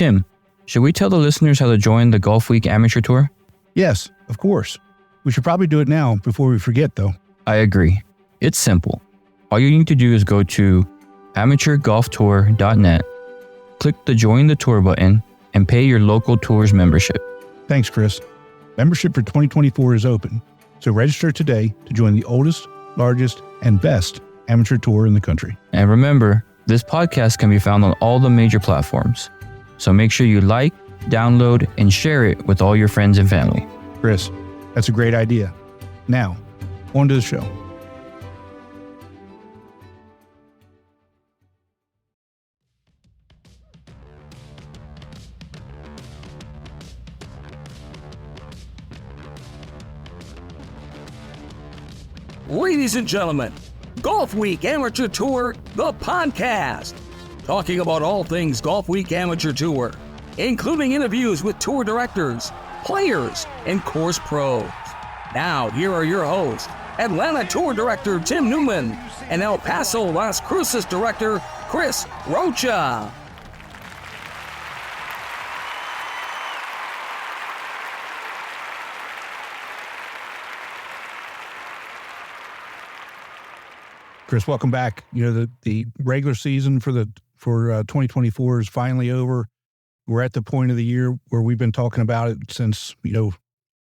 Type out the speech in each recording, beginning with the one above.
Tim, should we tell the listeners how to join the Golfweek Amateur Tour? Yes, of course. We should probably do it now before we forget, though. I agree. It's simple. All you need to do is go to amateurgolftour.net, click the Join the Tour button, and pay your local tour's membership. Thanks, Chris. Membership for 2024 is open, so register today to join the oldest, largest, and best amateur tour in the country. And remember, this podcast can be found on all the major platforms. So make sure you like, download, and share it with all your friends and family. Chris, that's a great idea. Now, on to the show. Ladies and gentlemen, Golfweek Amateur Tour, the podcast. Talking about all things Golfweek Amateur Tour, including interviews with tour directors, players, and course pros. Now, here are your hosts, Atlanta Tour Director Tim Newman and El Paso Las Cruces Director Chris Rocha. Chris, welcome back. You know, the regular season for 2024 is finally over. We're at the point of the year where we've been talking about it since,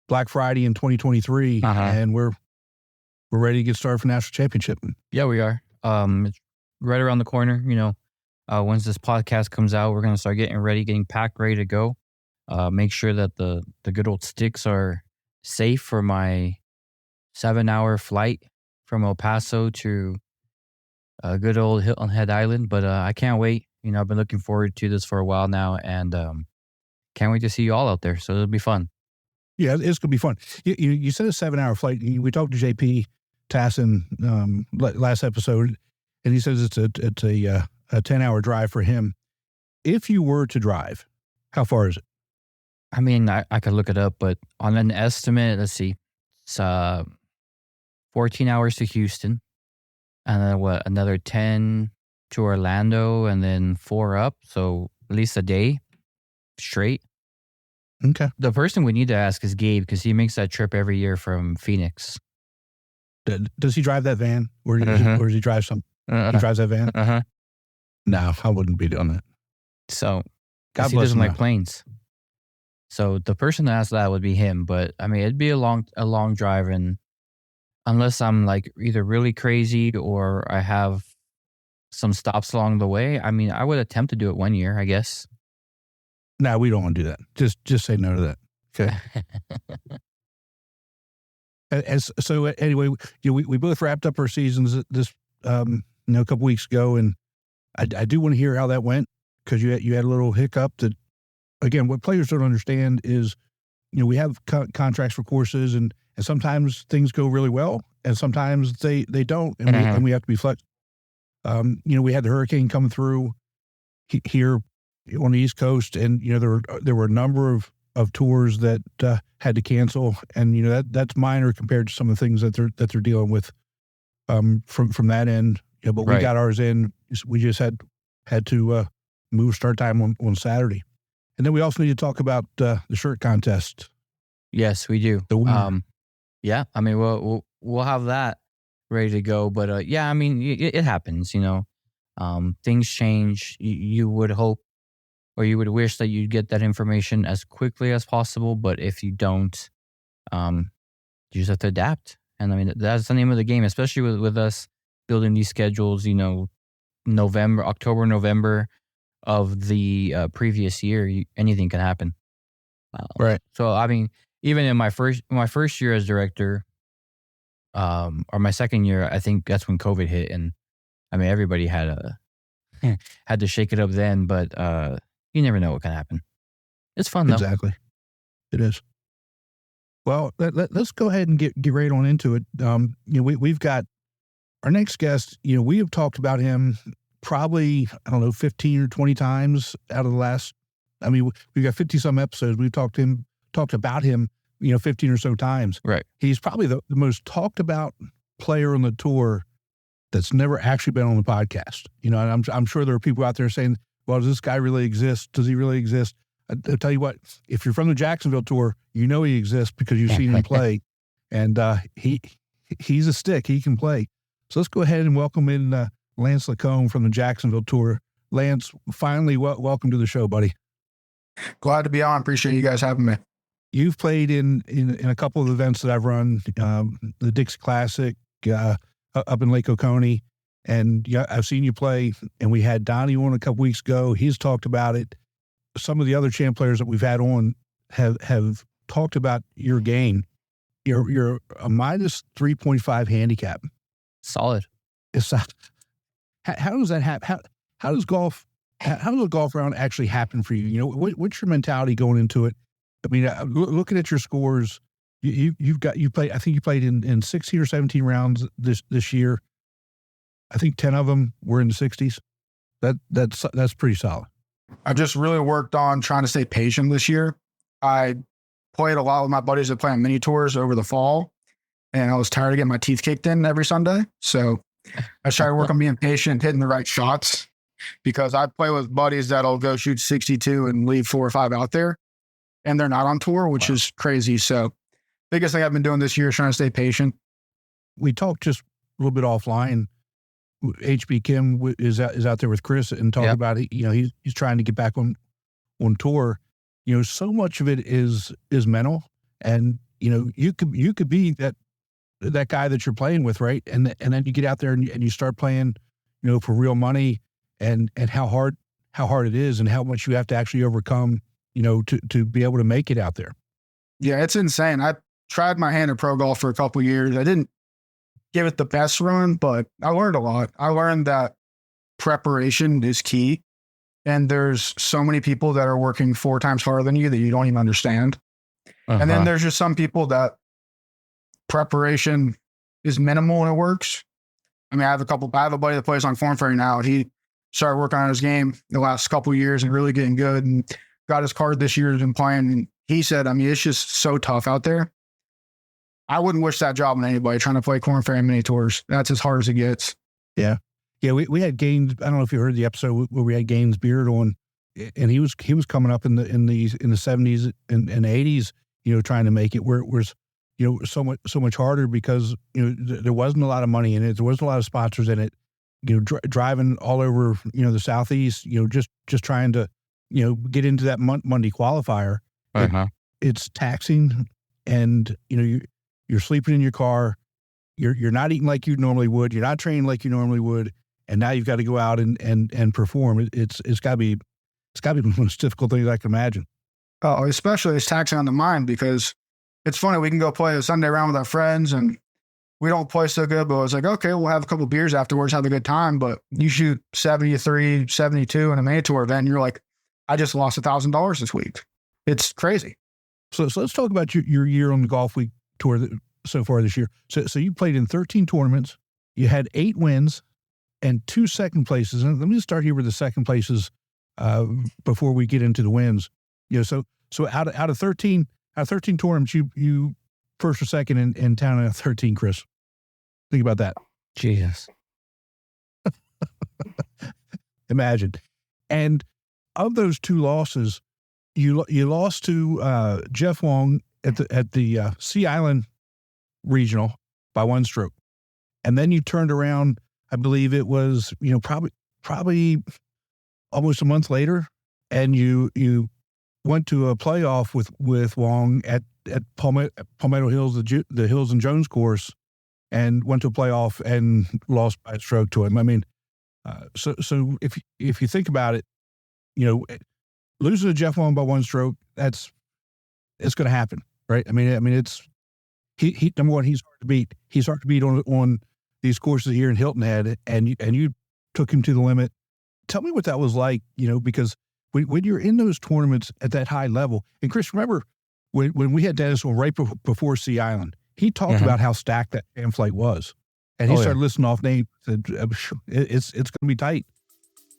Black Friday in 2023, and we're ready to get started for National Championship. Yeah, we are. It's right around the corner. Once this podcast comes out, we're going to start getting ready, getting packed, ready to go. Make sure that the good old sticks are safe for my 7-hour flight from El Paso to good old Hilton Head Island. But I can't wait. I've been looking forward to this for a while now, and can't wait to see you all out there. So it'll be fun. Yeah, it's going to be fun. You said a 7-hour flight. We talked to JP Tassin last episode, and he says it's a 10-hour drive for him. If you were to drive, how far is it? I mean, I could look it up, but on an estimate, let's see, it's 14 hours to Houston, and then another 10 to Orlando, and then 4 up. So at least a day straight. Okay. The person we need to ask is Gabe, because he makes that trip every year from Phoenix. Does he drive that van? Or does he drive some? He drives that van? No, I wouldn't be doing that. So, God he bless doesn't him. like planes. So the person to ask that would be him. But I mean, it'd be a long drive, and unless I'm like either really crazy or I have some stops along the way, I mean, I would attempt to do it one year, I guess. No, we don't want to do that. Just say no to that. Okay. So anyway, we both wrapped up our seasons this a couple weeks ago, and I do want to hear how that went, because you had a little hiccup. That, again, what players don't understand is, we have contracts for courses, and sometimes things go really well, and sometimes they don't, and we have to be flexible. We had the hurricane come through here on the East Coast, and there were a number of tours that had to cancel, and that's minor compared to some of the things that they're dealing with from that end. But we got ours in. We just had to move start time on Saturday, and then we also need to talk about the shirt contest. Yes, we do. The winner. Yeah, I mean, we'll have that ready to go. But yeah, I mean, it happens. Things change. You would hope, or you would wish that you'd get that information as quickly as possible. But if you don't, you just have to adapt. And I mean, that's the name of the game, especially with us building these schedules, October, November of the previous year, anything can happen. Right. So, I mean, even in my first year as director, or my second year, I think that's when COVID hit. And I mean, everybody had to shake it up then, but you never know what can happen. It's fun, though. Exactly. It is. Well, let's go ahead and get right on into it. We've got our next guest. We have talked about him probably, 15 or 20 times out of the last. I mean, we've got 50 some episodes. We've talked about him, 15 or so times. Right. He's probably the most talked about player on the tour that's never actually been on the podcast. And I'm sure there are people out there saying, well, does this guy really exist? Does he really exist? I'll tell you what, if you're from the Jacksonville Tour, you know he exists because you've seen him play. And he's a stick. He can play. So let's go ahead and welcome in Lance Lacombe from the Jacksonville Tour. Lance, finally, welcome to the show, buddy. Glad to be on. Appreciate you guys having me. You've played in a couple of events that I've run, the Dixie Classic up in Lake Oconee. And I've seen you play, and we had Donnie on a couple weeks ago. He's talked about it. Some of the other champ players that we've had on have talked about your game. You're a minus 3.5 handicap. Solid. It's how does that happen? How does a golf round actually happen for you? You know, what's your mentality going into it? I mean, looking at your scores, you played. I think you played in 16 or 17 rounds this year. I think 10 of them were in the 60s. That's pretty solid. I just really worked on trying to stay patient this year. I played a lot with my buddies that play on mini tours over the fall, and I was tired of getting my teeth kicked in every Sunday. So I tried to work on being patient, hitting the right shots, because I play with buddies that'll go shoot 62 and leave 4 or 5 out there, and they're not on tour, which is crazy. So biggest thing I've been doing this year is trying to stay patient. We talked just a little bit offline. HB Kim is out there with Chris and talking about it. You know, he's trying to get back on tour. You know, so much of it is mental, and you know, you could be that guy that you're playing with, right? And then you get out there and you start playing, you know, for real money, and how hard it is, and how much you have to actually overcome, you know, to be able to make it out there. Yeah, it's insane. I tried my hand at pro golf for a couple of years. I didn't give it the best run, but I learned a lot. I learned that preparation is key. And there's so many people that are working 4 times harder than you that you don't even understand. And then there's just some people that preparation is minimal and it works. I mean, I have a buddy that plays on Korn Ferry now. He started working on his game the last couple of years and really getting good, and got his card this year and playing. And he said, I mean, it's just so tough out there. I wouldn't wish that job on anybody trying to play Korn Ferry mini tours. That's as hard as it gets. Yeah. Yeah. We had Gaines. I don't know if you heard the episode where we had Gaines Beard on, and he was coming up in the 70s and 80s, you know, trying to make it where it was, you know, so much harder because, you know, there wasn't a lot of money in it. There wasn't a lot of sponsors in it, you know, driving all over, you know, the Southeast, you know, just trying to, you know, get into that Monday qualifier. It's taxing, and, you know, you're sleeping in your car. You're not eating like you normally would. You're not training like you normally would. And now you've got to go out and perform. It's got to be one of the most difficult things I can imagine. Oh, especially it's taxing on the mind, because it's funny. We can go play a Sunday round with our friends and we don't play so good, but it's like, okay, we'll have a couple of beers afterwards, have a good time. But you shoot 73, 72 in a mini tour event, and you're like, I just lost $1,000 this week. It's crazy. So let's talk about your year on the Golfweek Tour so far this year. So you played in 13 tournaments. You had 8 wins and 2 second places. And let me just start here with the second places before we get into the wins. You know, so out of 13 tournaments, you first or second in town out of 13, Chris. Think about that. Jesus. Imagine. And of those 2 losses, you lost to Jeff Wong at the Sea Island Regional by 1 stroke, and then you turned around. I believe it was, you know, probably almost a month later, and you went to a playoff with Wong at Palmetto Hills, the Hills and Jones course, and went to a playoff and lost by a stroke to him. I mean, so if you think about it, you know, losing to Jeff Wong by 1 stroke, it's going to happen, right? I mean, it's he number one, he's hard to beat. He's hard to beat on these courses here in Hilton Head, and you took him to the limit. Tell me what that was like, you know, because when you're in those tournaments at that high level, and Chris, remember when we had Dennis on right before Sea Island, he talked about how stacked that fan flight was, and he started listing off names. Said, it's going to be tight.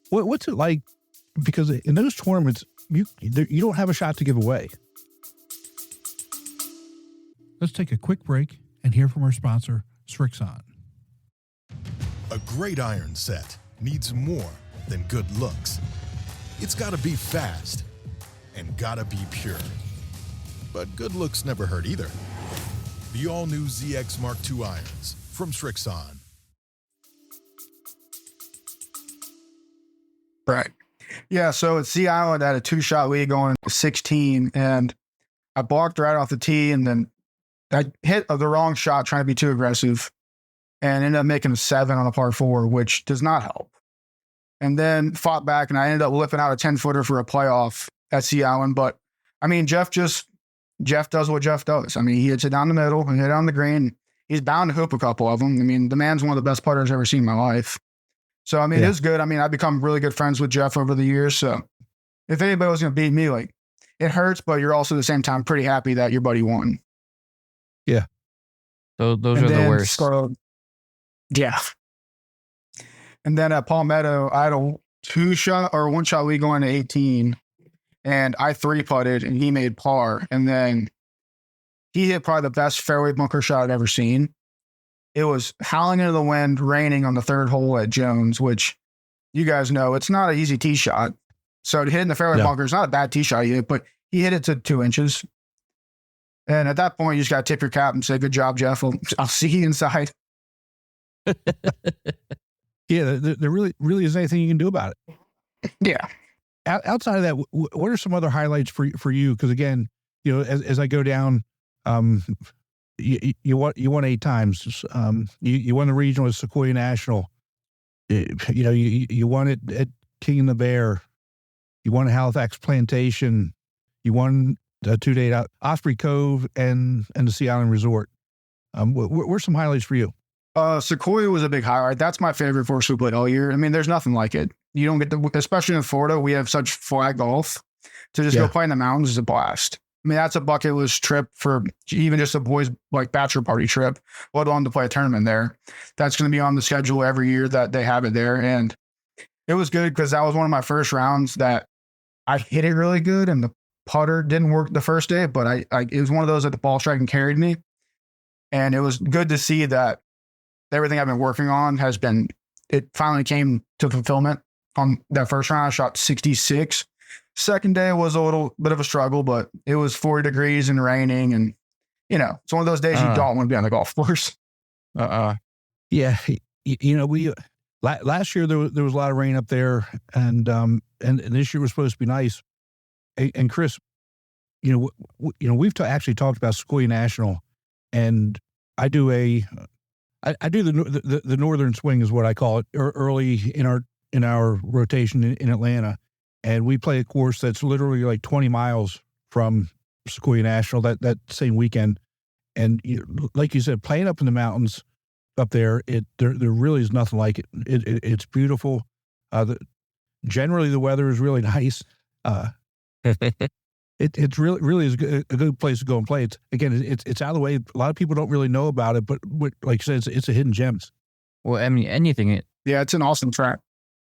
What's it like? Because in those tournaments, you don't have a shot to give away. Let's take a quick break and hear from our sponsor, Srixon. A great iron set needs more than good looks. It's gotta be fast and gotta be pure. But good looks never hurt either. The all-new ZX Mark II irons from Srixon. Right. Yeah, so at Sea Island, I had a 2-shot lead going into 16, and I blocked right off the tee, and then I hit the wrong shot trying to be too aggressive and ended up making a 7 on a par 4, which does not help. And then fought back, and I ended up whipping out a 10-footer for a playoff at Sea Island. But, I mean, Jeff does what Jeff does. I mean, he hits it down the middle and hit it on the green. He's bound to hoop a couple of them. I mean, the man's one of the best putters I've ever seen in my life. So, I mean, It's good. I mean, I've become really good friends with Jeff over the years. So if anybody was going to beat me, like, it hurts, but you're also at the same time pretty happy that your buddy won. Yeah. So those are the worst. Yeah. And then at Palmetto, I had a 1-shot lead going to 18, and I 3-putted, and he made par. And then he hit probably the best fairway bunker shot I've ever seen. It was howling into the wind, raining on the 3rd hole at Jones, which you guys know it's not an easy tee shot. So to hit in the fairway bunker is not a bad tee shot he hit, but he hit it to 2 inches. And at that point, you just got to tip your cap and say, "Good job, Jeff. I'll see you inside." Yeah, there really isn't anything you can do about it. Yeah. Outside of that, what are some other highlights for you? Because again, you know, as I go down, you won 8 times. You won the regional at Sequoia National. You won it at King and the Bear. You won Halifax Plantation. You won the 2-day out Osprey Cove and the Sea Island Resort. Where's some highlights for you? Sequoia was a big highlight. That's my favorite course we played all year. I mean, there's nothing like it. You don't get to, especially in Florida, we have such flag golf. To just go play in the mountains is a blast. I mean, that's a bucket list trip for even just a boys' like bachelor party trip, let alone to play a tournament there. That's going to be on the schedule every year that they have it there. And it was good because that was one of my first rounds that I hit it really good, and the putter didn't work the first day, but I it was one of those that the ball striking carried me. And it was good to see that everything I've been working on it finally came to fulfillment. On that first round, I shot 66. Second day was a little bit of a struggle, but it was 40 degrees and raining. And, you know, it's one of those days you don't want to be on the golf course. Yeah. We last year there was a lot of rain up there, and this year was supposed to be nice. And Chris, we've actually talked about Sequoia National, and I do the northern swing is what I call it, early in our rotation in Atlanta. And we play a course that's literally like 20 miles from Sequoia National that same weekend. And like you said, playing up in the mountains up there, there really is nothing like it. It's beautiful. Generally the weather is really nice. It's really is a good place to go and play. It's out of the way. A lot of people don't really know about it, but like you said, it's a hidden gems. Well, I mean, anything. Yeah, it's an awesome track.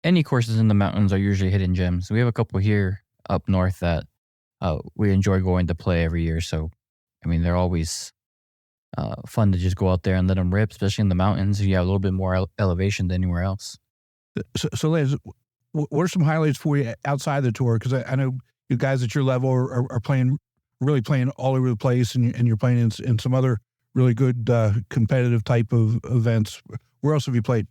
Any courses in the mountains are usually hidden gems. We have a couple here up north that we enjoy going to play every year. So, I mean, they're always fun to just go out there and let them rip, especially in the mountains. You have a little bit more elevation than anywhere else. So Lance, what are some highlights for you outside the tour? Because I know you guys at your level are playing all over the place, and you're playing in some other really good competitive type of events. Where else have you played?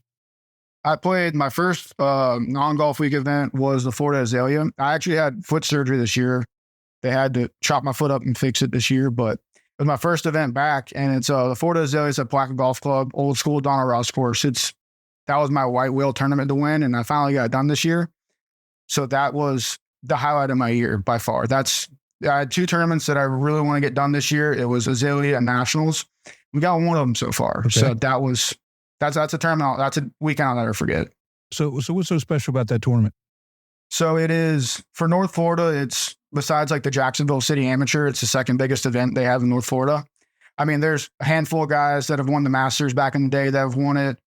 I played my first non-golf week event was the Florida Azalea. I actually had foot surgery this year. They had to chop my foot up and fix it this year, but it was my first event back, and it's the Florida Azalea at Plaquemine Golf Club, old school Donna Ross course. That was my white whale tournament to win, and I finally got it done this year. So that was the highlight of my year by far. I had 2 tournaments that I really want to get done this year. It was Azalea and Nationals. We got one of them so far. Okay. So that's a tournament. That's a weekend I'll never forget. So what's so special about that tournament? So it is for North Florida. It's besides like the Jacksonville City Amateur, it's the second biggest event they have in North Florida. I mean, there's a handful of guys that have won the Masters back in the day that have won it.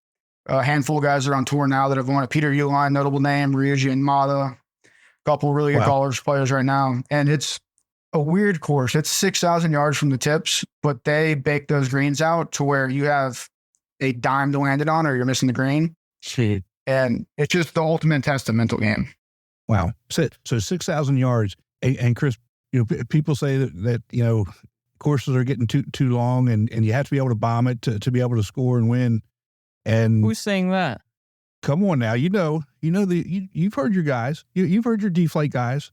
A handful of guys that are on tour now that have won it. Peter Uline, notable name, Ryuji and Mata, a couple really good golf players right now. And it's a weird course. It's 6,000 yards from the tips, but they bake those greens out to where you have a dime to land it on or you're missing the green. Shit. And it's just the ultimate test of mental game. Wow. So 6,000 yards. And Chris, people say that courses are getting too long and you have to be able to bomb it to be able to score and win. And Who's saying that? Come on now. You've heard your guys. You've heard your deflate guys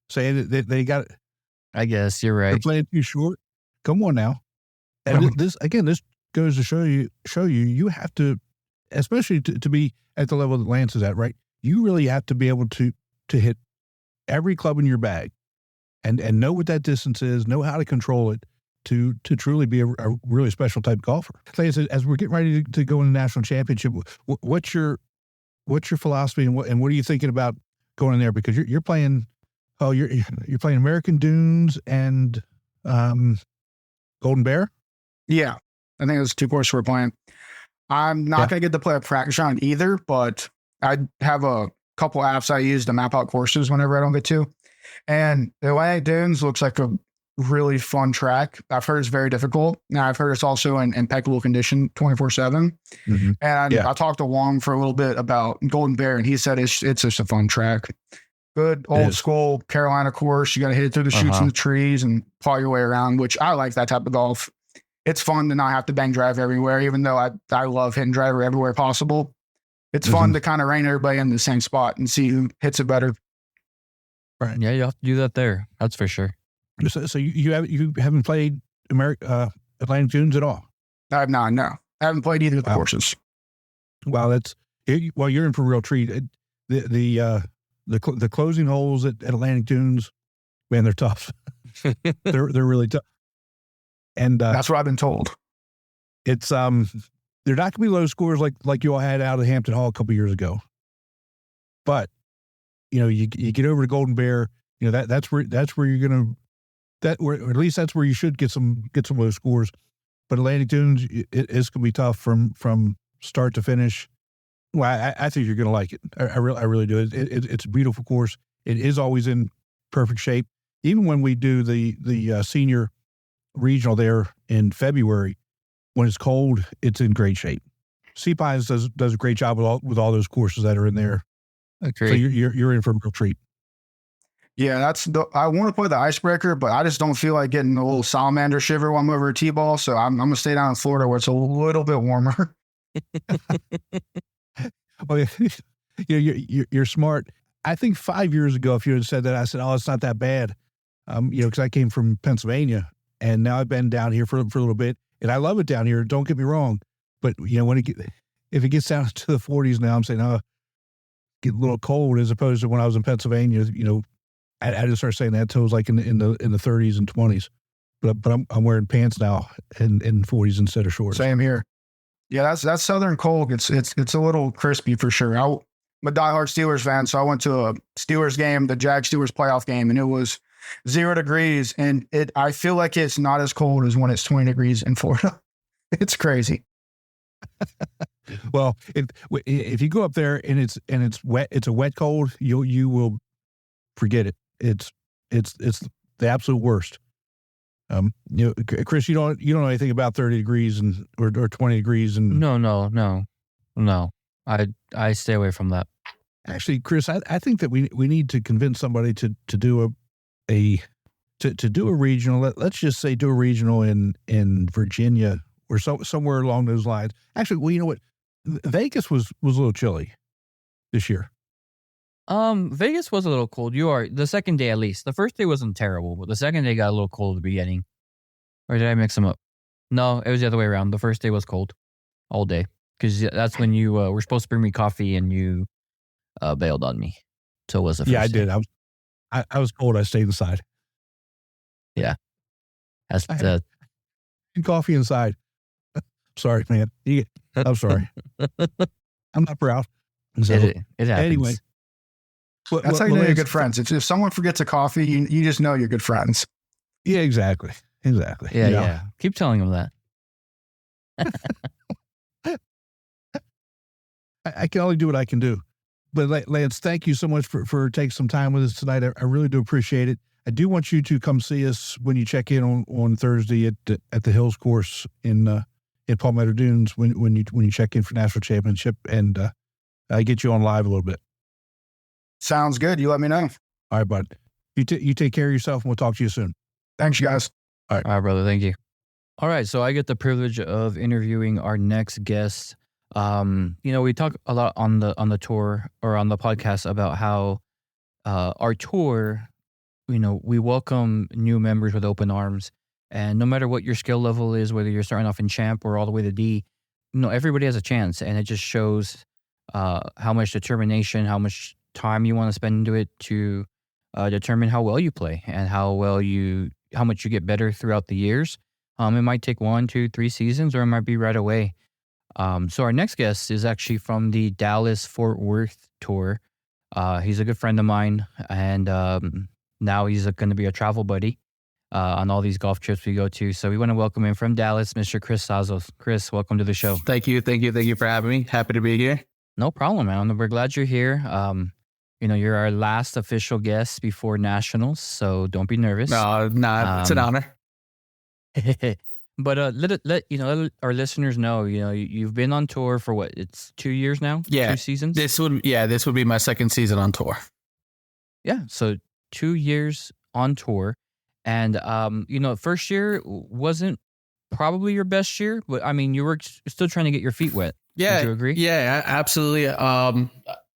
saying that they got it. I guess you're right. They're playing too short. Come on now. And this goes to show you have to, especially to be at the level that Lance is at, right? You really have to be able to hit every club in your bag and know what that distance is, know how to control it to truly be a really special type golfer. Lance, as we're getting ready to go in the national championship, what's your philosophy and what are you thinking about going in there? Because you're playing, you're playing American Dunes and Golden Bear? Yeah. I think those two courses we're playing. I'm not going to get to play a practice round either, but I have a couple apps I use to map out courses whenever I don't get to. And the Atlantic Dunes looks like a really fun track. I've heard it's very difficult. Now I've heard it's also in impeccable condition 24/7. Mm-hmm. And I talked to Wong for a little bit about Golden Bear, and he said it's just a fun track. Good old school Carolina course. You got to hit it through the chutes and the trees and paw your way around, which I like that type of golf. It's fun to not have to bang drive everywhere, even though I love hitting driver everywhere possible. It's fun to kind of rein everybody in the same spot and see who hits it better. Right. Yeah, you have to do that there. That's for sure. So you haven't played Atlantic Dunes at all? I have not. No, I haven't played either of the courses. Wow, you're in for a real treat. The closing holes at Atlantic Dunes, man, they're tough. they're really tough. And that's what I've been told. It's they're not going to be low scores like you all had out of Hampton Hall a couple years ago. But you get over to Golden Bear, that's where you're going to or at least that's where you should get some low scores. But Atlantic Dunes, it's going to be tough from start to finish. Well, I think you're going to like it. I really do. It's a beautiful course. It is always in perfect shape. Even when we do the senior regional there in February, when it's cold, it's in great shape. Sea Pines does a great job with all those courses that are in there. Okay. So you're in for a real treat. Yeah, I want to play the icebreaker, but I just don't feel like getting a little salamander shiver while I'm over a T-ball. So I'm going to stay down in Florida where it's a little bit warmer. Well, you're smart. I think 5 years ago, if you had said that, I said, "Oh, it's not that bad," because I came from Pennsylvania, and now I've been down here for a little bit, and I love it down here. Don't get me wrong, but if it gets down to the 40s now, I'm saying, "Oh, get a little cold," as opposed to when I was in Pennsylvania. I didn't start saying that until it was like in the 30s and 20s. But I'm wearing pants now in 40s instead of shorts. Same here. Yeah, that's Southern cold. It's a little crispy for sure. I'm a diehard Steelers fan, so I went to a Steelers game, the Jag-Steelers playoff game, and it was 0 degrees, and I feel like it's not as cold as when it's 20 degrees in Florida. It's crazy. Well, if you go up there and it's wet, it's a wet cold, you will forget it. It's the absolute worst. Chris, you don't know anything about 30 degrees or 20 degrees and No. I stay away from that. Actually, Chris, I think that we need to convince somebody to do a regional. Let's just say do a regional in Virginia or somewhere along those lines. Actually, well, you know what? Vegas was a little chilly this year. Vegas was a little cold. The second day at least. The first day wasn't terrible, but the second day got a little cold at the beginning. Or did I mix them up? No, it was the other way around. The first day was cold all day because that's when you were supposed to bring me coffee and you bailed on me. So it was the first I day. did. I was cold. I stayed inside. Yeah, that's coffee inside. Sorry, man. I'm sorry. I'm not proud. So, it happens. Anyway. That's how you know you're good friends. If someone forgets a coffee, you just know you're good friends. Yeah, exactly. Yeah. Keep telling them that. I can only do what I can do. But Lance, thank you so much for taking some time with us tonight. I really do appreciate it. I do want you to come see us when you check in on Thursday at the Hills course in Palmetto Dunes when you check in for National Championship and I get you on live a little bit. Sounds good. You let me know. All right, bud. You take care of yourself, and we'll talk to you soon. Thanks, you guys. All right, brother. Thank you. All right. So I get the privilege of interviewing our next guest. We talk a lot on the tour or on the podcast about how our tour, we welcome new members with open arms. And no matter what your skill level is, whether you're starting off in champ or all the way to D, everybody has a chance. And it just shows how much determination, how much time you want to spend into it to determine how well you play and how much you get better throughout the years. It might take 1, 2, 3 seasons, or it might be right away. So our next guest is actually from the Dallas-Fort Worth tour. He's a good friend of mine, and now he's going to be a travel buddy on all these golf trips we go to. So we want to welcome him from Dallas, Mr. Chris Sazos. Chris, welcome to the show. Thank you for having me. Happy to be here. No problem, man. We're glad you're here. You're our last official guest before nationals, so don't be nervous. No, it's an honor. But let our listeners know, you've been on tour for what? It's 2 years now? Yeah. 2 seasons? This would be my second season on tour. Yeah. So 2 years on tour. And, first year wasn't probably your best year, but I mean, you were still trying to get your feet wet. Yeah. Would you agree? Yeah, absolutely.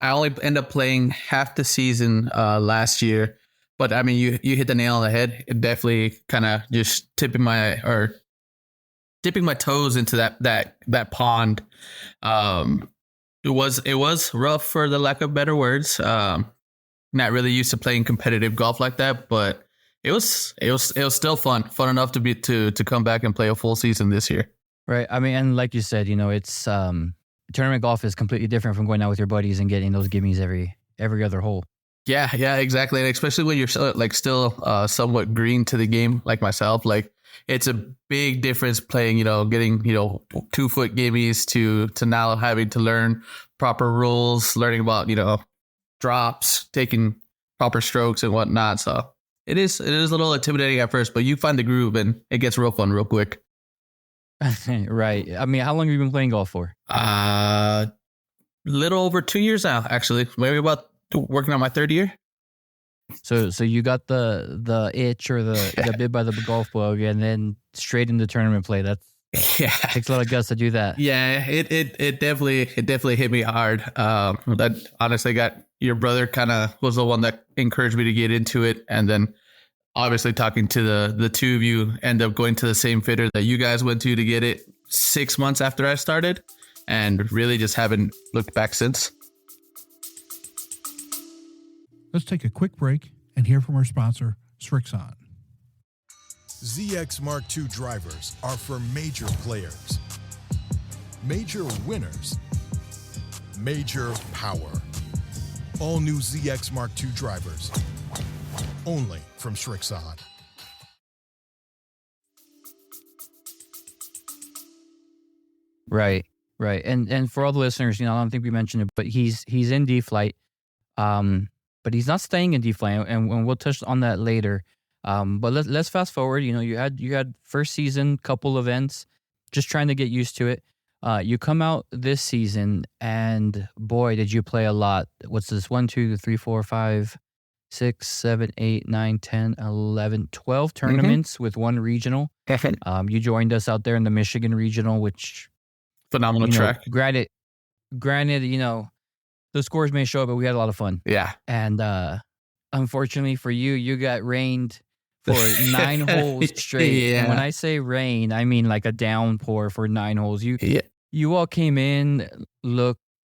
I only ended up playing half the season last year, but I mean, you hit the nail on the head. It definitely kind of just dipping my toes into that pond. It was rough, for the lack of better words. Not really used to playing competitive golf like that, but it was still fun enough to come back and play a full season this year. Right. I mean, and like you said, it's tournament golf is completely different from going out with your buddies and getting those gimmies every other hole. Yeah, exactly. And especially when you're still somewhat green to the game, like myself, like it's a big difference playing, getting, 2-foot gimmies to now having to learn proper rules, learning about, drops, taking proper strokes and whatnot. So it is a little intimidating at first, but you find the groove and it gets real fun real quick. Right. I mean, how long have you been playing golf for? Little over 2 years now, actually. Maybe about working on my third year. So you got the itch or the bit by the golf bug, and then straight into tournament play. Takes a lot of guts to do that. Yeah, it definitely hit me hard. That honestly got your brother was the one that encouraged me to get into it, and then obviously talking to the two of you, end up going to the same fitter that you guys went to get it 6 months after I started, and really just haven't looked back since. Let's take a quick break and hear from our sponsor, Srixon. ZX Mark II drivers are for major players, major winners, major power. All new ZX Mark II drivers, only from Srixon. Right. And for all the listeners, I don't think we mentioned it, but he's in D-Flight. But he's not staying in D-Flight, and we'll touch on that later. But let's fast forward. You had first season, couple events, just trying to get used to it. You come out this season, and boy, did you play a lot. What's this? 1, 2, 3, 4, 5, 6, 7, 8, 9, 10, 11, 12 tournaments with one regional. You joined us out there in the Michigan regional, which phenomenal track. Granted, the scores may show, but we had a lot of fun. Yeah. And unfortunately for you, you got rained for 9 holes straight. Yeah. And when I say rain, I mean like a downpour for 9 holes. You all came in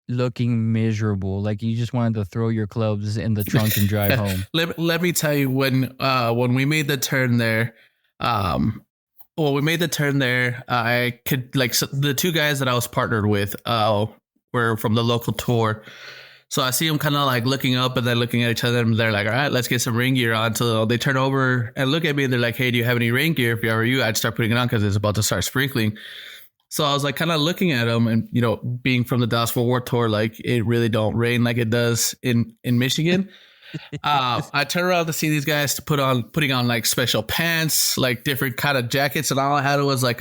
looking miserable. Like you just wanted to throw your clubs in the trunk and drive home. Let me tell you, when we made the turn there, I could, the two guys that I was partnered with were from the local tour. So I see them kind of looking up and then looking at each other, and they're like, all right, let's get some rain gear on. So they turn over and look at me and they're like, hey, do you have any rain gear? If I were you, I'd start putting it on because it's about to start sprinkling. So I was kind of looking at them, and, being from the Dallas-Fort Worth tour, it really don't rain like it does in Michigan. I turn around to see these guys putting on special pants, different kind of jackets. And all I had was a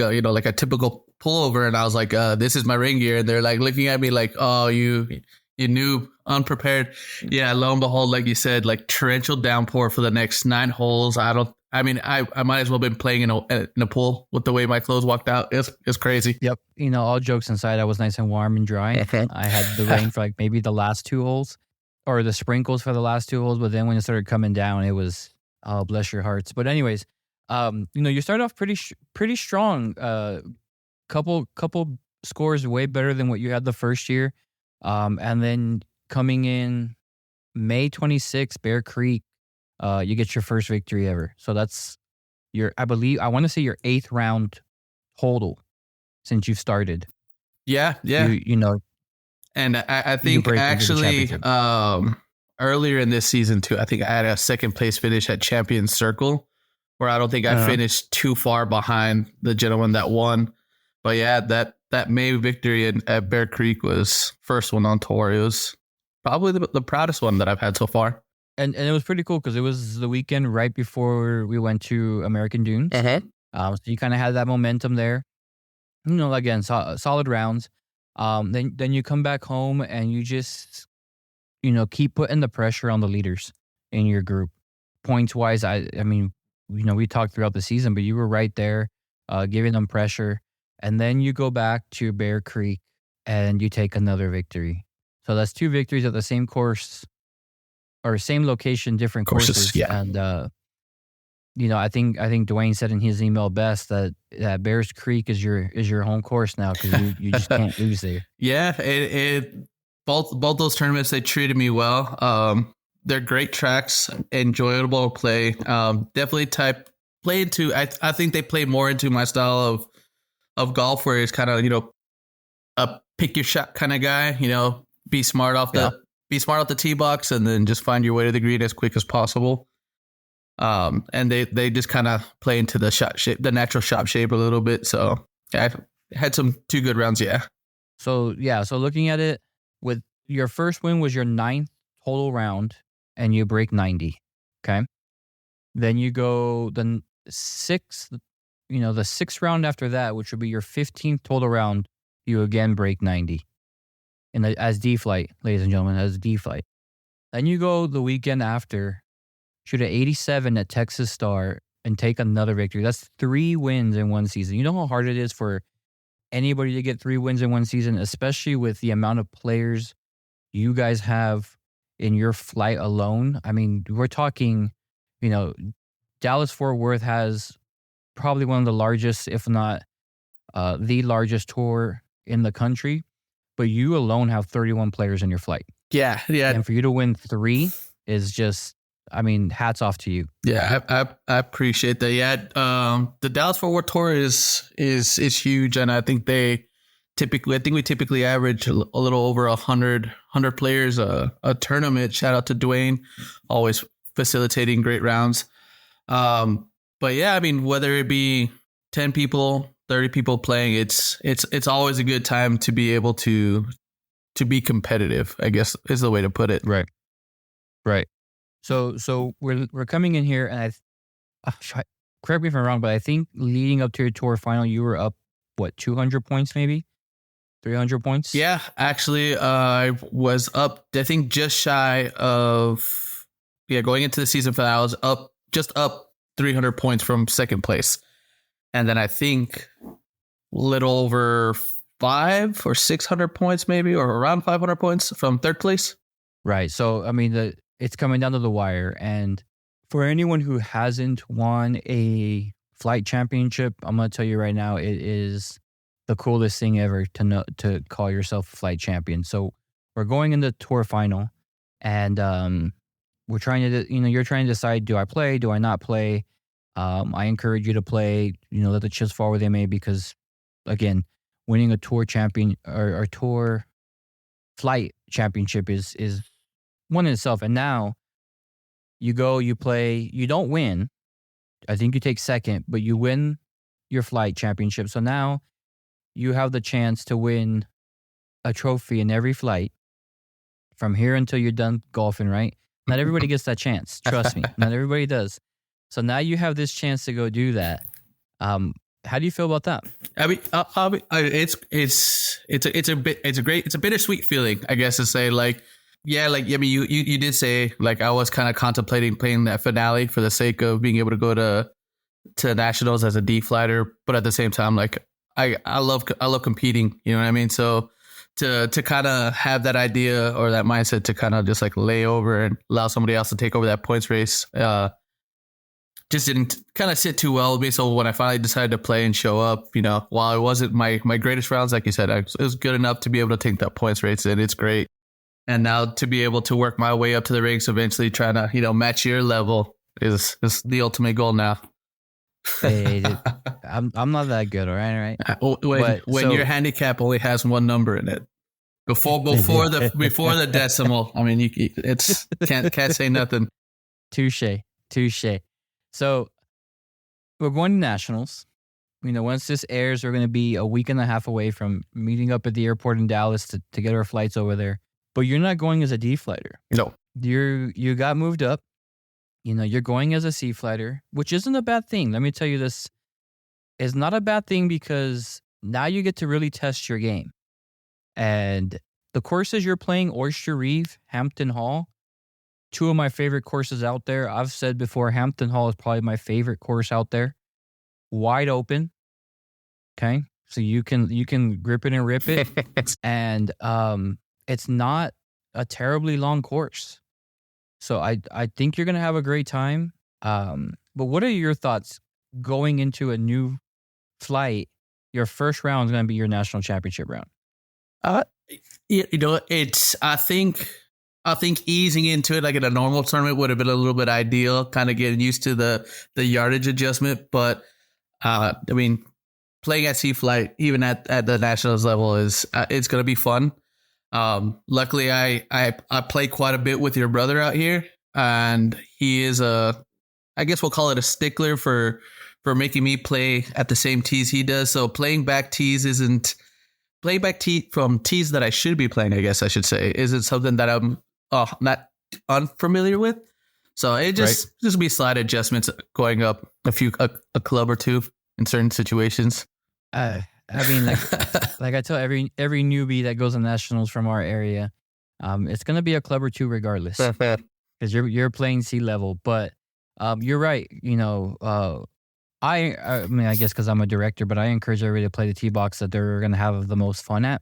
typical pullover. And I was like, this is my rain gear. And they're looking at me oh, you You knew, unprepared. Yeah, lo and behold, like you said, like torrential downpour for the next 9 holes. I might as well have been playing in a pool with the way my clothes walked out. It's crazy. Yep. All jokes aside, I was nice and warm and dry. I had the rain for like maybe the last 2 holes, or the sprinkles for the last 2 holes. But then when it started coming down, it was, oh, bless your hearts. But anyways, you start off pretty strong. Couple scores way better than what you had the first year. And then coming in May 26th, Bear Creek, you get your first victory ever. So that's I want to say your 8th round total since you've started. Yeah. And I think actually earlier in this season too, I think I had a second place finish at Champions Circle, where I don't think I finished too far behind the gentleman that won. But yeah, that May victory at Bear Creek was first one on tour. It was probably the proudest one that I've had so far. And it was pretty cool because it was the weekend right before we went to American Dunes. So you kind of had that momentum there. Again, solid rounds. Then you come back home and you just, keep putting the pressure on the leaders in your group. Points wise, I mean, we talked throughout the season, but you were right there, giving them pressure. And then you go back to Bear Creek and you take another victory. So that's 2 victories at the same course, or same location, different courses. Yeah. And I think Dwayne said in his email best that Bears Creek is your home course now, because you just can't lose there. Yeah, both those tournaments, they treated me well. They're great tracks, enjoyable to play. Definitely play into. I think they play more into my style of golf, where it's kind of a pick your shot kind of guy. Be smart off the tee box, and then just find your way to the green as quick as possible. And they just kind of play into the shot shape, the natural shot shape a little bit. So I had 2 good rounds. Yeah. So looking at it, with your first win was your 9th total round, and you break 90. Okay. Then you go the 6th, the 6th round after that, which would be your 15th total round, you again break 90. As D flight, ladies and gentlemen, as D flight. Then you go the weekend after, shoot at 87 at Texas Star, and take another victory. That's 3 wins in one season. You know how hard it is for anybody to get 3 wins in one season, especially with the amount of players you guys have in your flight alone. I mean, we're talking, Dallas-Fort Worth has probably one of the largest, if not the largest tour in the country, but you alone have 31 players in your flight. Yeah. And for you to win 3 is just, hats off to you. Yeah, I appreciate that. Yeah, the Dallas-Fort Worth Tour is huge, and I think we typically average a little over 100 players a tournament. Shout out to Dwayne, always facilitating great rounds. But yeah, whether it be 10 people, 30 people playing, it's always a good time to be able to be competitive, I guess is the way to put it. Right. So we're coming in here, and correct me if I'm wrong, but I think leading up to your tour final, you were up 200 points, maybe 300 points. Yeah, actually, I was up, I think, just shy of going into the season finale. I was up 300 points from second place, and then I think little over 500 or 600 points, maybe, or around 500 points from third place. Right. So it's coming down to the wire. And for anyone who hasn't won a flight championship, I'm going to tell you right now, it is the coolest thing ever to call yourself a flight champion. So we're going into tour final, and we're trying to, you're trying to decide, do I play? Do I not play? I encourage you to play, let the chips fall where they may, because again, winning a tour champion or tour flight championship is one in itself. And now you go, you play, you don't win. I think you take second, but you win your flight championship. So now you have the chance to win a trophy in every flight from here until you're done golfing, right? Not everybody gets that chance. Trust me. Not everybody does. So now you have this chance to go do that. How do you feel about that? I mean, it's a bittersweet feeling, I guess, to say like, yeah, like, I mean, you did say like I was kind of contemplating playing that finale for the sake of being able to go to nationals as a D flighter, but at the same time, like I love competing, you know what I mean? So to kind of have that idea or that mindset to kind of just like lay over and allow somebody else to take over that points race, just didn't kind of sit too well with me. So when I finally decided to play and show up, you know, while it wasn't my greatest rounds, like you said, it was good enough to be able to take that points race, and it's great. And now to be able to work my way up to the ranks, eventually trying to, you know, match your level is the ultimate goal now. Hey, dude, I'm not that good, all right? When your handicap only has one number in it, before the decimal, I mean, it's can't say nothing. Touche. So we're going to nationals. You know, once this airs, we're going to be a week and a half away from meeting up at the airport in Dallas to get our flights over there. But you're not going as a D flighter. No, you got moved up. You know, you're going as a C flighter, which isn't a bad thing. Let me tell you this. It's not a bad thing because now you get to really test your game. And the courses you're playing, Oyster Reef, Hampton Hall, two of my favorite courses out there. I've said before, Hampton Hall is probably my favorite course out there. Wide open. Okay. So you can grip it and rip it. And it's not a terribly long course. So I think you're going to have a great time. But what are your thoughts going into a new flight? Your first round is going to be your national championship round. You know, I think easing into it like in a normal tournament would have been a little bit ideal, kind of getting used to the yardage adjustment. But I mean, playing at sea flight, even at the nationals level, it's going to be fun. Luckily, I play quite a bit with your brother out here, and he is I guess we'll call it a stickler for making me play at the same tees he does. So playing back tees from tees that I should be playing, I guess I should say, isn't something that I'm not unfamiliar with. So it just be slight adjustments going up a club or two in certain situations. I mean, like I tell every newbie that goes to nationals from our area, it's going to be a club or two regardless, because you're playing sea level. But you're right. You know, I mean, I guess because I'm a director, but I encourage everybody to play the tee box that they're going to have the most fun at.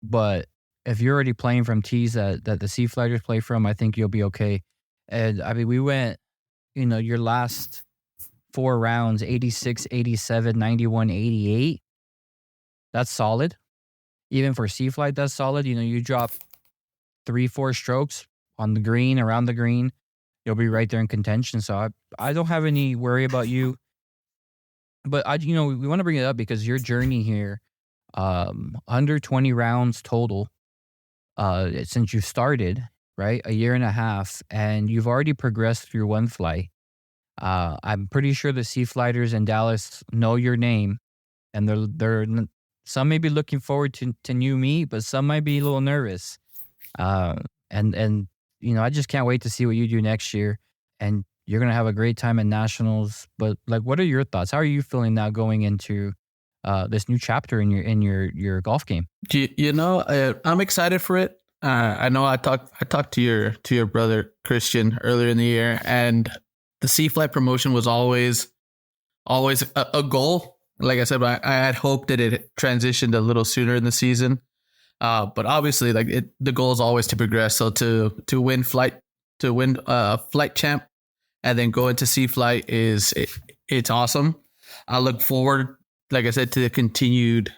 But if you're already playing from tees that the sea flighters play from, I think you'll be okay. And I mean, we went, you know, your last 4 rounds, 86, 87, 91, 88. That's solid. Even for sea flight, that's solid. You know, you drop 3-4 strokes on the green, around the green, you'll be right there in contention. So I don't have any worry about you. But we want to bring it up because your journey here, under 20 rounds total, since you started, right? A year and a half, and you've already progressed through one flight. I'm pretty sure the sea flighters in Dallas know your name, and they're some may be looking forward to new me, but some might be a little nervous. And you know, I just can't wait to see what you do next year. And you're gonna have a great time at nationals. But like, what are your thoughts? How are you feeling now going into this new chapter in your golf game? You know, I'm excited for it. I know I talked to your brother Christian earlier in the year, and the sea flight promotion was always a goal. Like I said, I had hoped that it transitioned a little sooner in the season. But obviously, like the goal is always to progress. So to win flight champ and then go into sea flight it's awesome. I look forward, like I said, to the continued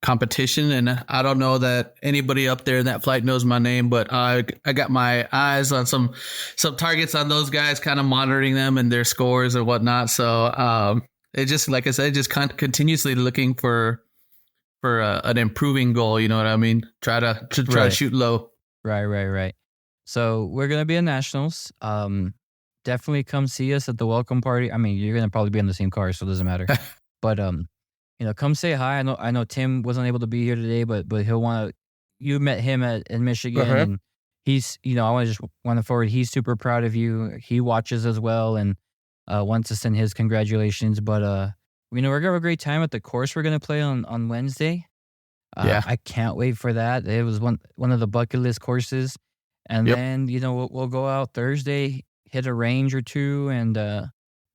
competition. And I don't know that anybody up there in that flight knows my name, but I got my eyes on some targets on those guys, kind of monitoring them and their scores and whatnot. So it just, like I said, just continuously looking for an improving goal. You know what I mean? Try to shoot low. Right. So we're gonna be in nationals. Definitely come see us at the welcome party. I mean, you're gonna probably be in the same car, so it doesn't matter. But come say hi. I know Tim wasn't able to be here today, but he'll want to. You met him in Michigan, and he's, I want to forward. He's super proud of you. He watches as well and wants to send his congratulations. But we're gonna have a great time at the course we're gonna play on Wednesday. Yeah. I can't wait for that. It was one of the bucket list courses, and Yep. then we'll go out Thursday, hit a range or two, and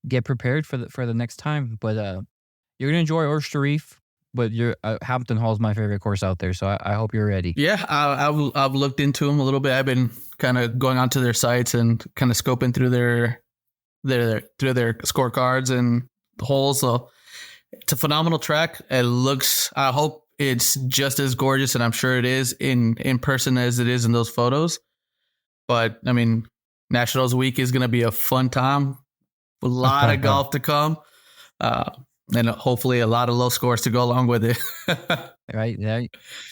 get prepared for the next time. But you're gonna enjoy Oyster Reef, but Hampton Hall is my favorite course out there, so I hope you're ready. Yeah, I've looked into them a little bit. I've been kind of going onto their sites and kind of scoping through their scorecards and the holes. So it's a phenomenal track. It looks. I hope it's just as gorgeous, and I'm sure it is in person as it is in those photos. But I mean, Nationals Week is going to be a fun time. A lot of golf to come. And hopefully a lot of low scores to go along with it. Right. Yeah.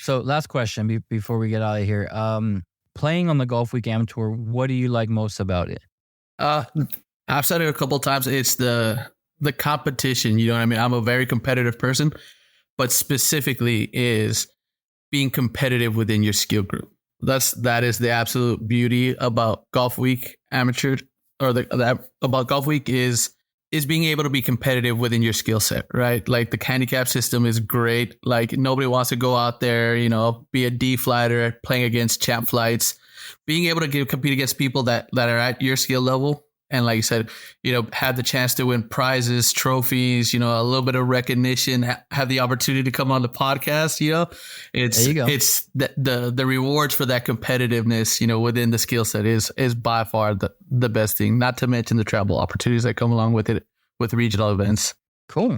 So last question before we get out of here. Playing on the Golfweek Amateur Tour, what do you like most about it? I've said it a couple of times. It's the competition. You know what I mean? I'm a very competitive person, but specifically is being competitive within your skill group. That is the absolute beauty about Golfweek Amateur, or about Golfweek is being able to be competitive within your skill set, right? Like the handicap system is great. Like nobody wants to go out there, be a D flighter playing against champ flights. Being able to compete against people that are at your skill level, and like you said, have the chance to win prizes, trophies, a little bit of recognition, have the opportunity to come on the podcast, it's there you go. It's the rewards for that competitiveness, within the skill set is by far the best thing, not to mention the travel opportunities that come along with it, with regional events. Cool.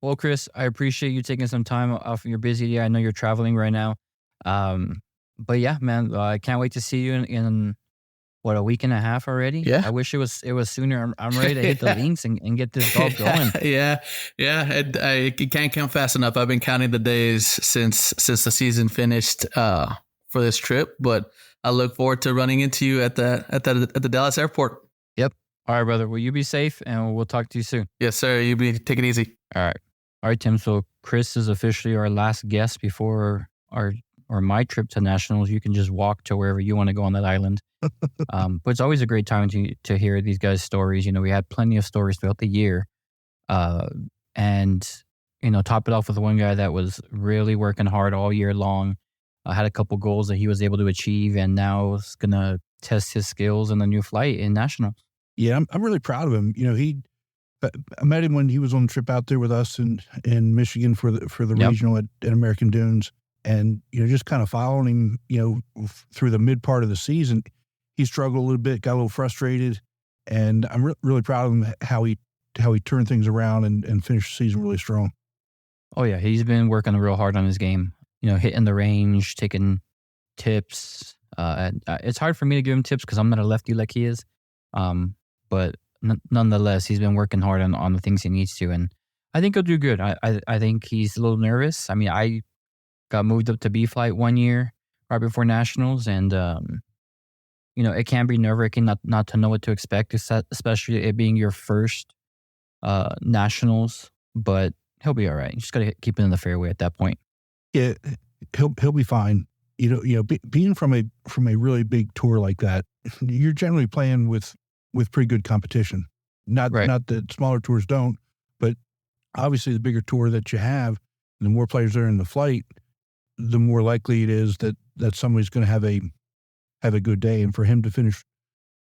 Well, Chris, I appreciate you taking some time off your busy day. I know you're traveling right now. But yeah, man, I can't wait to see you in a week and a half already? Yeah. I wish it was sooner. I'm ready to hit the links and get this golf going. Yeah. It can't come fast enough. I've been counting the days since the season finished for this trip, but I look forward to running into you at the Dallas airport. Yep. All right, brother. Will you be safe, and we'll talk to you soon. Yes, sir. Take it easy. All right, Tim. So Chris is officially our last guest before my trip to Nationals. You can just walk to wherever you want to go on that island. But it's always a great time to hear these guys' stories. We had plenty of stories throughout the year. And top it off with one guy that was really working hard all year long. Had a couple goals that he was able to achieve, and now is going to test his skills in the new flight in Nationals. Yeah, I'm really proud of him. I met him when he was on the trip out there with us in Michigan for the Yep. regional at American Dunes. And, just kind of following him, through the mid part of the season, he struggled a little bit, got a little frustrated. And I'm really proud of him, how he turned things around and finished the season really strong. Oh, yeah. He's been working real hard on his game, hitting the range, taking tips. It's hard for me to give him tips because I'm not a lefty like he is. But nonetheless, he's been working hard on the things he needs to. And I think he'll do good. I think he's a little nervous. I mean, I got moved up to B flight one year right before Nationals. And, it can be nerve-wracking not to know what to expect, especially it being your first Nationals. But he'll be all right. You just got to keep it in the fairway at that point. Yeah, he'll be fine. Being from a really big tour like that, you're generally playing with pretty good competition. Not that smaller tours don't, but obviously the bigger tour that you have, the more players that are in the flight, the more likely it is that somebody's going to have a good day. And for him to finish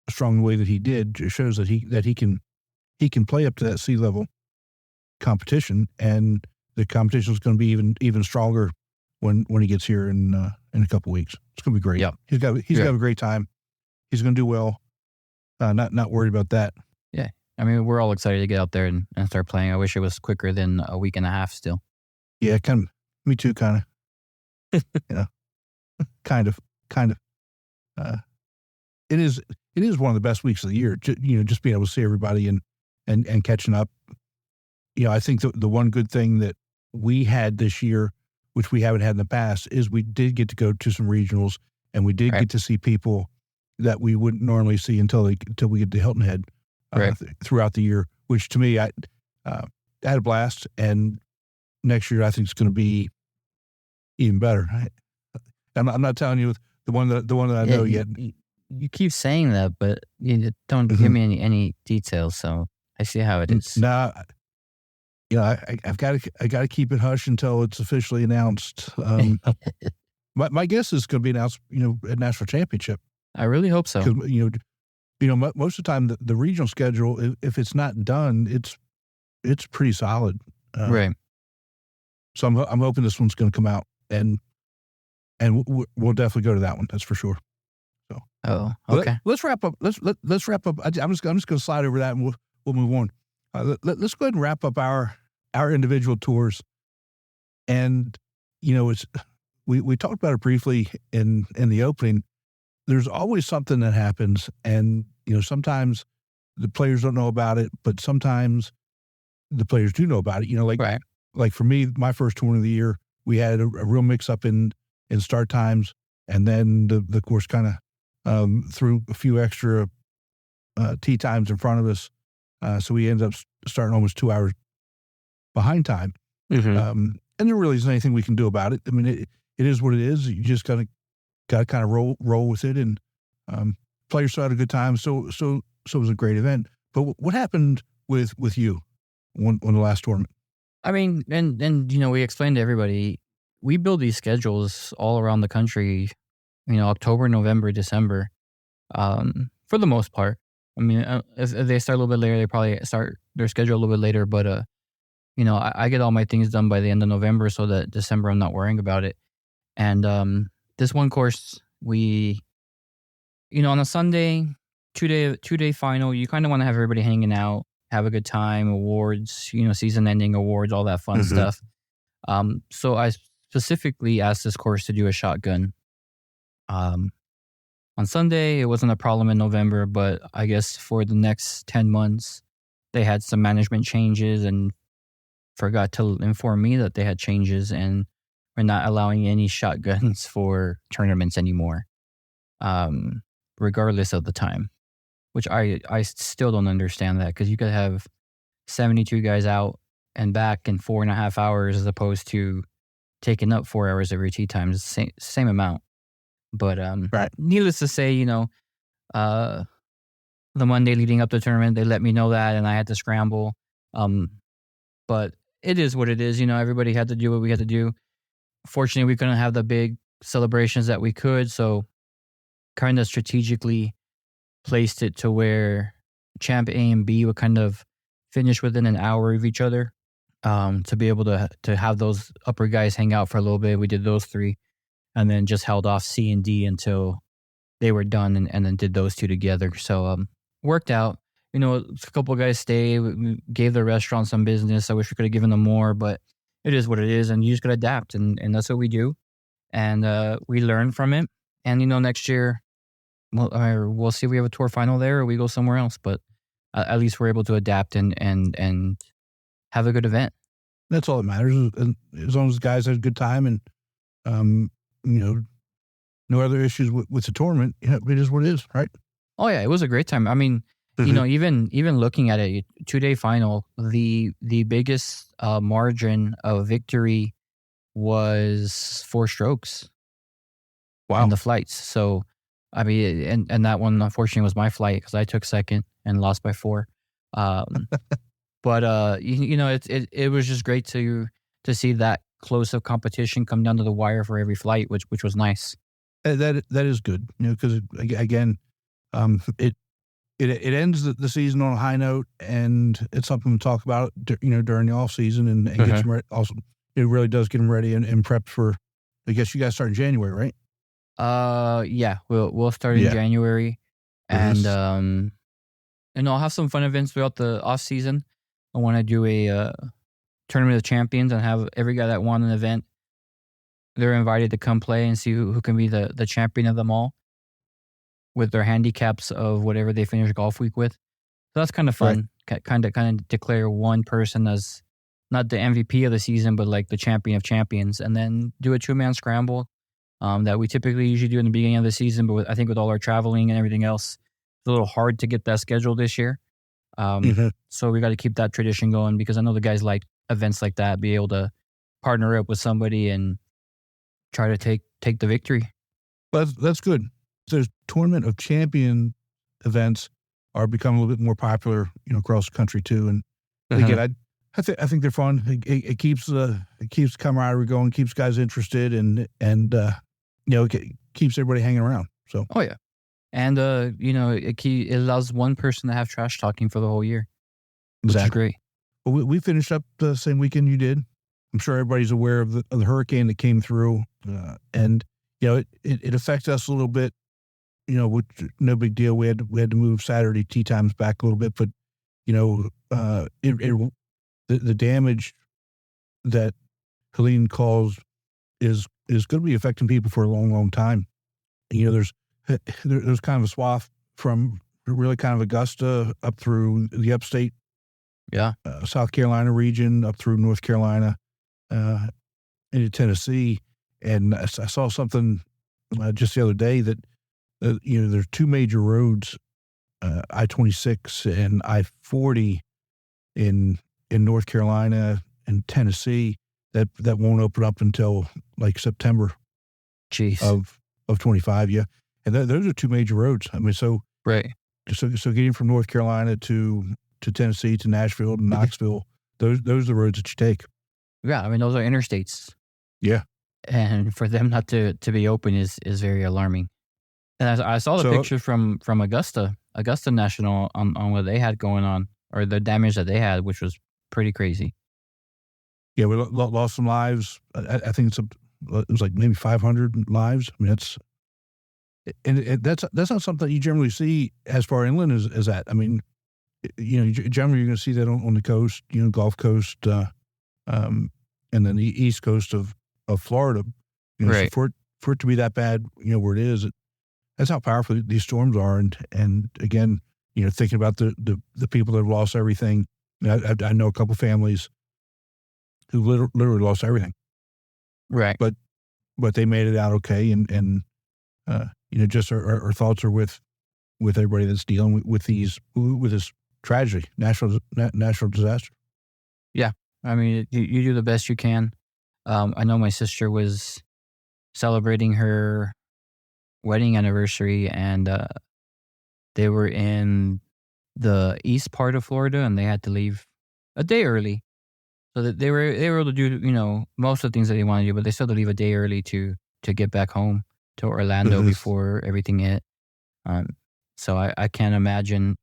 strong the way that he did, just shows that he can play up to that sea level competition, and the competition is going to be even stronger when he gets here in a couple of weeks. It's going to be great. Yeah. He's got to have a great time. He's going to do well. Not worried about that. Yeah. I mean, we're all excited to get out there and start playing. I wish it was quicker than a week and a half still. Yeah, kind of. Me too, kind of. Kind of. It is one of the best weeks of the year. Just being able to see everybody and catching up. I think the one good thing that we had this year, which we haven't had in the past, is we did get to go to some regionals, and we did get to see people that we wouldn't normally see until we get to Hilton Head throughout the year. Which to me, I had a blast, and next year I think it's going to be even better. I'm not telling you the one that I know yet. You keep saying that, but you don't give me any details. So I see how it is. Nah, I've got to keep it hush until it's officially announced. My guess is going to be announced, at National Championship. I really hope so. Because most of the time the regional schedule, if it's not done, it's pretty solid. Right. So I'm hoping this one's going to come out, and we'll definitely go to that one. That's for sure. So. Oh, okay. Let's wrap up. Let's wrap up. I'm just going to slide over that, and we'll move on. Let's go ahead and wrap up our individual tours. And it's we talked about it briefly in the opening. There's always something that happens, and sometimes the players don't know about it, but sometimes the players do know about it. Right. Like for me, my first tournament of the year, we had a real mix up in start times, and then the course kind of threw a few extra tee times in front of us, so we ended up starting almost 2 hours behind time. Mm-hmm. And there really isn't anything we can do about it. I mean, it is what it is. You just got to kind of roll with it, and players still had a good time. So it was a great event. But what happened with you on the last tournament? I mean, and we explained to everybody, we build these schedules all around the country, October, November, December, for the most part. I mean, if they start a little bit later, they probably start their schedule a little bit later. But, I get all my things done by the end of November, so that December I'm not worrying about it. And this one course, we, on a Sunday, two-day final, you kind of want to have everybody hanging out, have a good time, awards, season-ending awards, all that fun stuff. So I specifically asked this course to do a shotgun. On Sunday, it wasn't a problem in November, but I guess for the next 10 months, they had some management changes and forgot to inform me that they had changes, and we're not allowing any shotguns for tournaments anymore, regardless of the time, which I still don't understand that, because you could have 72 guys out and back in 4.5 hours as opposed to taking up 4 hours every tee time. It's the same amount. But right. Needless to say, the Monday leading up to the tournament, they let me know that, and I had to scramble. But it is what it is. Everybody had to do what we had to do. Fortunately, we couldn't have the big celebrations that we could, so kind of strategically placed it to where Champ A and B would kind of finish within an hour of each other, to be able to have those upper guys hang out for a little bit. We did those three, and then just held off C and D until they were done, and then did those two together. So worked out. A couple of guys stayed. We gave the restaurant some business. I wish we could have given them more, but it is what it is, and you just got to adapt, and that's what we do. And we learn from it. And, next year, we'll see if we have a tour final there or we go somewhere else. But at least we're able to adapt and have a good event. That's all that matters. And as long as the guys had a good time and, no other issues with the tournament, it is what it is, right? Oh, yeah, it was a great time. I mean, even looking at it, 2-day final, the biggest margin of victory was 4 strokes. Wow. In the flights. So, I mean, and that one, unfortunately, was my flight, because I took second and lost by 4. But it was just great to see that close of competition come down to the wire for every flight, which was nice. That is good, because again, it ends the season on a high note, and it's something to talk about, during the off season, and gets them ready. Also, it really does get them ready and prepped for. I guess you guys start in January, right? Yeah, we'll start in January, and I'll have some fun events throughout the off season. I want to do a tournament of champions and have every guy that won an event, they're invited to come play and see who can be the champion of them all, with their handicaps of whatever they finish golf week with. So that's kind of fun. Right. Kind of declare one person as not the MVP of the season, but like the champion of champions, and then do a 2-man scramble that we typically usually do in the beginning of the season. But I think with all our traveling and everything else, it's a little hard to get that scheduled this year. So we got to keep that tradition going, because I know the guys like events like that, be able to partner up with somebody and try to take the victory. That's good. There's tournament of champion events are becoming a little bit more popular, across the country too. And again, I think they're fun. It keeps camaraderie going, keeps guys interested, and it keeps everybody hanging around. So Oh yeah, and it allows one person to have trash talking for the whole year, which is great. Well, we finished up the same weekend you did. I'm sure everybody's aware of the hurricane that came through, and it affected us a little bit. Which no big deal. We had to move Saturday tee times back a little bit, but the damage that Helene caused is going to be affecting people for a long, long time. There's kind of a swath from really kind of Augusta up through the upstate, South Carolina region, up through North Carolina, into Tennessee. And I saw something just the other day that there's two major roads, I-26 and I-40 in North Carolina and Tennessee that won't open up until like September of 25. Yeah. And those are two major roads. I mean, so getting from North Carolina to Tennessee, to Nashville, to Knoxville, those are the roads that you take. Yeah. I mean, those are interstates. Yeah. And for them not to be open is very alarming. And I saw the pictures from Augusta National on what they had going on, or the damage that they had, which was pretty crazy. Yeah, we lost some lives. I think it was like maybe 500 lives. I mean, that's not something you generally see as far inland as that. I mean, generally you're going to see that on the coast, Gulf Coast, and then the east coast of Florida. Right. So for it to be that bad, where it is, that's how powerful these storms are. And again, thinking about the people that have lost everything. I know a couple families who literally lost everything. Right. But they made it out okay. And just our thoughts are with everybody that's dealing with this tragedy, natural disaster. Yeah. I mean, you do the best you can. I know my sister was celebrating her wedding anniversary, and they were in the east part of Florida, and they had to leave a day early, so that they were able to do most of the things that they wanted to do, but they still had to leave a day early to get back home to Orlando before everything hit. So I can't imagine.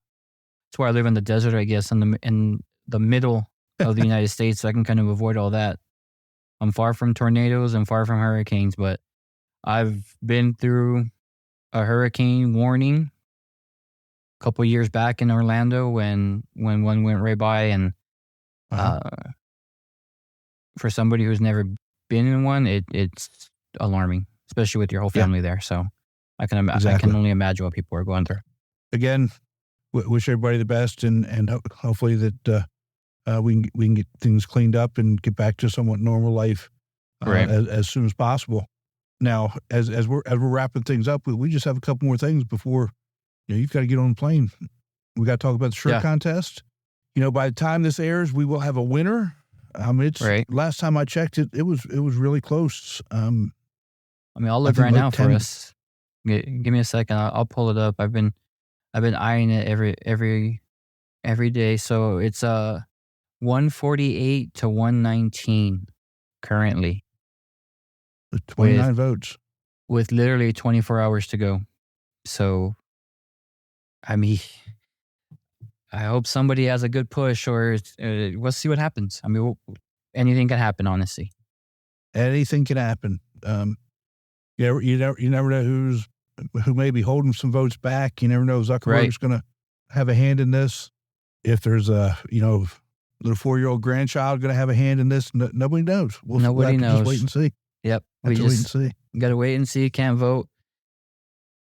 That's why I live in the desert, I guess, in the middle of the United States, so I can kind of avoid all that. I'm far from tornadoes and far from hurricanes, but I've been through a hurricane warning a couple of years back in Orlando when one went right by, and for somebody who's never been in one, it's alarming, especially with your whole family there. So I can only imagine what people are going through. Again, wish everybody the best, and hopefully that we can get things cleaned up and get back to somewhat normal life as soon as possible. Now, as we're wrapping things up, we just have a couple more things before you've got to get on the plane. We got to talk about the shirt contest. By the time this airs, we will have a winner. Last time I checked it was really close. I'll look right now for us. Give me a second. I'll pull it up. I've been eyeing it every day. So it's 148 to 119 currently. 29 votes. With literally 24 hours to go. So, I hope somebody has a good push, or we'll see what happens. Anything can happen, honestly. Anything can happen. You never know who may be holding some votes back. You never know if Zuckerberg's going to have a hand in this. If there's a little 4-year-old grandchild going to have a hand in this, nobody knows. Nobody knows. Just wait and see. Yep. We just got to wait and see. Can't vote.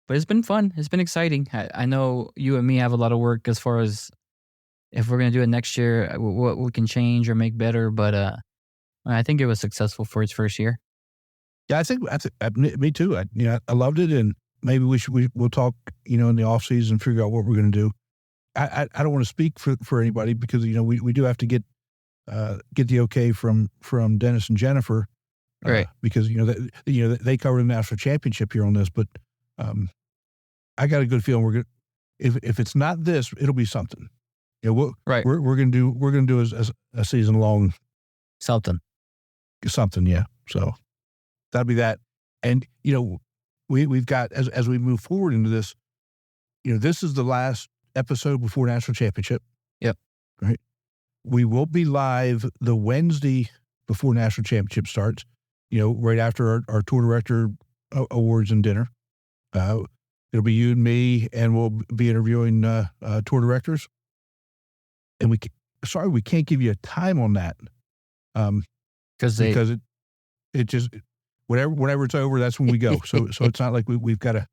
But it's been fun. It's been exciting. I know you and me have a lot of work as far as if we're going to do it next year, what we can change or make better. But I think it was successful for its first year. Yeah, I think me too. I loved it, and maybe we'll talk, in the off season, figure out what we're going to do. I don't want to speak for anybody because we do have to get the okay from Dennis and Jennifer. Right. Because they cover the national championship here on this, but I got a good feeling we're good. If it's not this, it'll be something. we're gonna do a season long something. Yeah. So that'll be that. And we've got as we move forward into this, this is the last episode before National Championship. Yep. Right. We will be live the Wednesday before National Championship starts. Right after our tour director awards and dinner. It'll be you and me, and we'll be interviewing tour directors. And we can't give you a time on that, because it just whenever it's over, that's when we go. So it's not like we've got to.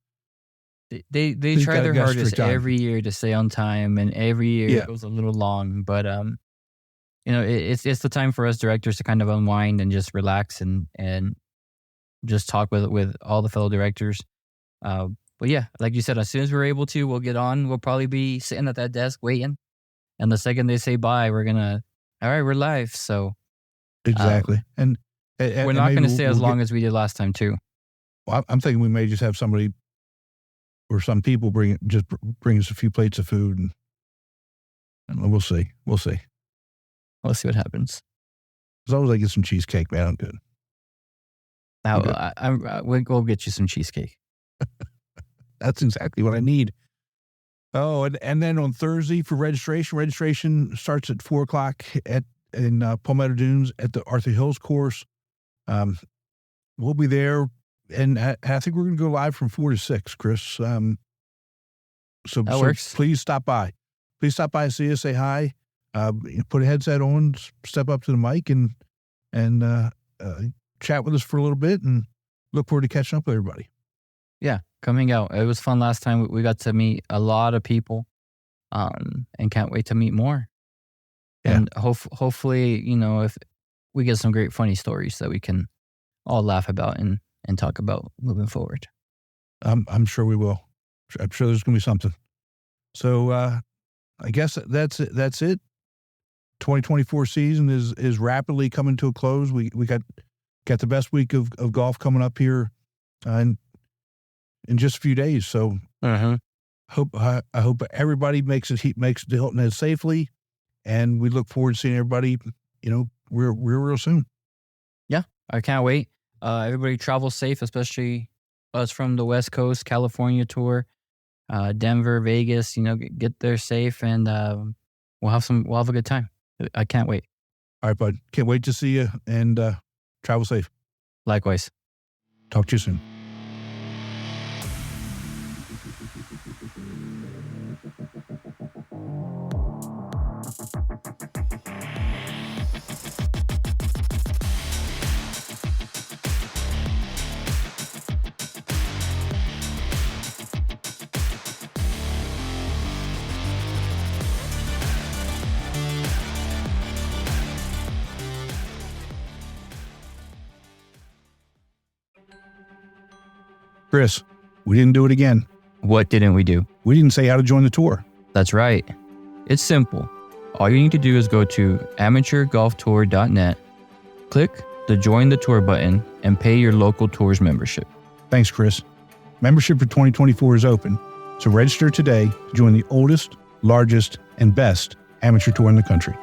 They try their hardest every year to stay on time, and every year it goes a little long. But it's the time for us directors to kind of unwind and just relax and just talk with all the fellow directors. But yeah, like you said, as soon as we're able to, we'll get on. We'll probably be sitting at that desk waiting. And the second they say bye, all right, we're live. So exactly. And we're not going to stay as long as we did last time too. Well, I'm thinking we may just have somebody or some people bring us a few plates of food, and we'll see. We'll see what happens. As long as I get some cheesecake, man, I'm good. We'll go get you some cheesecake. That's exactly what I need. Oh, and then on Thursday for registration starts at 4:00 in Palmetto Dunes at the Arthur Hills course. We'll be there, and I think we're going to go live from 4 to 6, Chris. So works. Please stop by. Please stop by and see us, say hi, put a headset on, step up to the mic, and chat with us for a little bit, and look forward to catching up with everybody. Yeah, coming out. It was fun last time. We got to meet a lot of people, and can't wait to meet more. Yeah. And hopefully, if we get some great funny stories that we can all laugh about and talk about moving forward. I'm sure we will. I'm sure there's going to be something. So I guess that's it. 2024 season is rapidly coming to a close. We got the best week of golf coming up here in just a few days. So I hope everybody makes it to Hilton Head safely, and we look forward to seeing everybody, real soon. Yeah, I can't wait. Everybody travel safe, especially us from the West Coast, California tour, Denver, Vegas. Get there safe, and we'll have a good time. I can't wait. All right, bud. Can't wait to see you, and travel safe. Likewise. Talk to you soon. Chris, we didn't do it again. What didn't we do? We didn't say how to join the tour. That's right. It's simple. All you need to do is go to amateurgolftour.net, click the Join the Tour button, and pay your local tours membership. Thanks, Chris. Membership for 2024 is open, so register today to join the oldest, largest, and best amateur tour in the country.